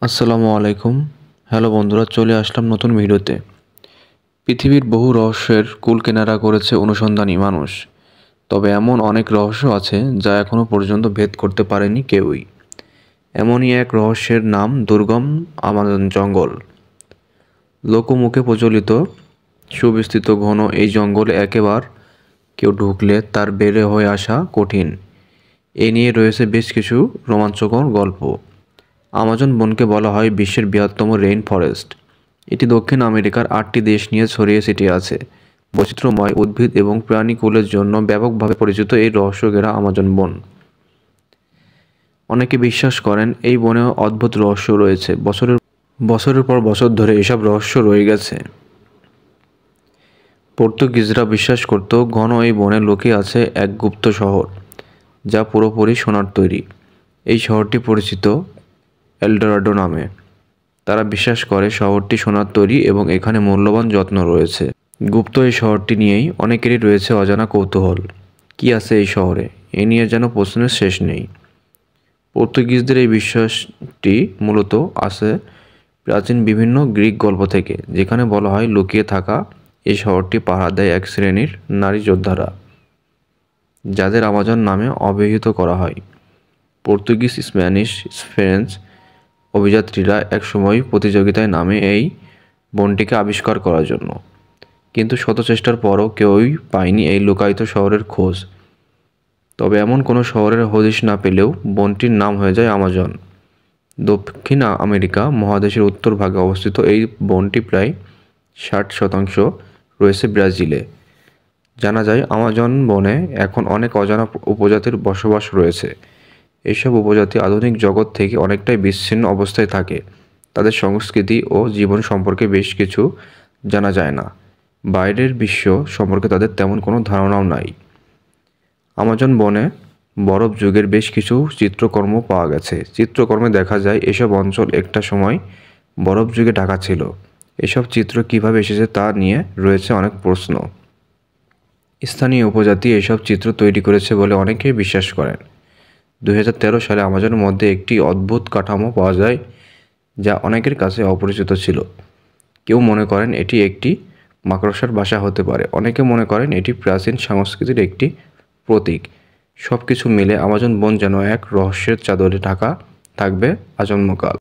আসসালামু আলাইকুম। হ্যালো বন্ধুরা, চলে আসলাম নতুন ভিডিওতে। পৃথিবীর বহু রহস্যের কুল কিনারা করেছে অনুসন্ধানী মানুষ, তবে এমন অনেক রহস্য আছে যা এখনও পর্যন্ত ভেদ করতে পারেনি কেউই। এমনই এক রহস্যের নাম দুর্গম আমাজন জঙ্গল। লোকমুখে প্রচলিত সুবিস্তৃত ঘন এই জঙ্গলে একেবার কেউ ঢুকলে তার বেরে হয়ে আসা কঠিন। এ নিয়ে রয়েছে বেশ কিছু রোমাঞ্চকর গল্প। আমাজন বনকে বলা হয় বিশ্বের বৃহত্তম রেইন ফরেস্ট। এটি দক্ষিণ আমেরিকার 8টি দেশ নিয়ে ছড়িয়ে ছিটিয়ে আছে। বৈচিত্র্যময় উদ্ভিদ এবং প্রাণীকুলের জন্য ব্যাপকভাবে পরিচিত এই রহস্যঘেরা আমাজন বন। অনেকে বিশ্বাস করেন এই বনে অদ্ভুত রহস্য রয়েছে। বছরের পর বছর ধরে এসব রহস্য রয়ে গেছে। পর্তুগিজরা বিশ্বাস করত ঘন এই বনে লুকিয়ে আছে এক গুপ্ত শহর, যা পুরোপুরি সোনার তৈরি। এই শহরটি পরিচিত এলডোরাডো নামে। তারা বিশ্বাস করে শহরটি সোনার তৈরি এবং এখানে মূল্যবান যত্ন রয়েছে। গুপ্ত এই শহরটি নিয়েই অনেকেরই রয়েছে অজানা কৌতূহল। কি আছে এই শহরে, এ নিয়ে যেন প্রশ্নের শেষ নেই। পর্তুগিজদের এই বিশ্বাসটি মূলত আসে প্রাচীন বিভিন্ন গ্রিক গল্প থেকে, যেখানে বলা হয় লুকিয়ে থাকা এই শহরটি পাহারা দেয় এক শ্রেণীর নারী যোদ্ধারা, যাদের আমাজন নামে অভিহিত করা হয়। পর্তুগিজ, স্প্যানিশ, ফ্রেঞ্চ অভিযাত্রীরা একসময় প্রতিযোগিতায় নামে এই বনটিকে আবিষ্কার করার জন্য, কিন্তু শত চেষ্টার পরও কেউই পায়নি এই লুকায়িত শহরের খোঁজ। তবে এমন কোনো শহরের হদিশ না পেলেও বনটির নাম হয়ে যায় আমাজন। দক্ষিণ আমেরিকা মহাদেশের উত্তর ভাগে অবস্থিত এই বনটি প্রায় 60% রয়েছে ব্রাজিলে। জানা যায় আমাজন বনে এখন অনেক অজানা উপজাতির বসবাস রয়েছে। এইসব উপজাতি আধুনিক জগৎ থেকে অনেকটাই বিচ্ছিন্ন অবস্থায় থাকে। তাদের সংস্কৃতি ও জীবন সম্পর্কে বেশ কিছু জানা যায় না। বাইরের বিশ্ব সম্পর্কে তাদের তেমন কোনো ধারণাও নাই। আমাজন বনে বরফ যুগের বেশ কিছু চিত্রকর্ম পাওয়া গেছে। চিত্রকর্মে দেখা যায় এসব অঞ্চল একটা সময় বরফ যুগে ঢাকা ছিল। এসব চিত্র কিভাবে এসেছে তা নিয়ে রয়েছে অনেক প্রশ্ন। স্থানীয় উপজাতি এসব চিত্র তৈরি করেছে বলে অনেকেই বিশ্বাস করেন। 2013 সালে আমাজনের মধ্যে একটি অদ্ভুত কাঠামো পাওয়া যায়, যা অনেকের কাছে অপরিচিত ছিল। কেউ মনে করেন এটি একটি মাকড়সার বাসা হতে পারে, অনেকে মনে করেন এটি প্রাচীন সংস্কৃতির একটি প্রতীক। সব কিছু মিলে আমাজন বন যেন এক রহস্যের চাদরে ঢাকা থাকবে আজন্মকাল।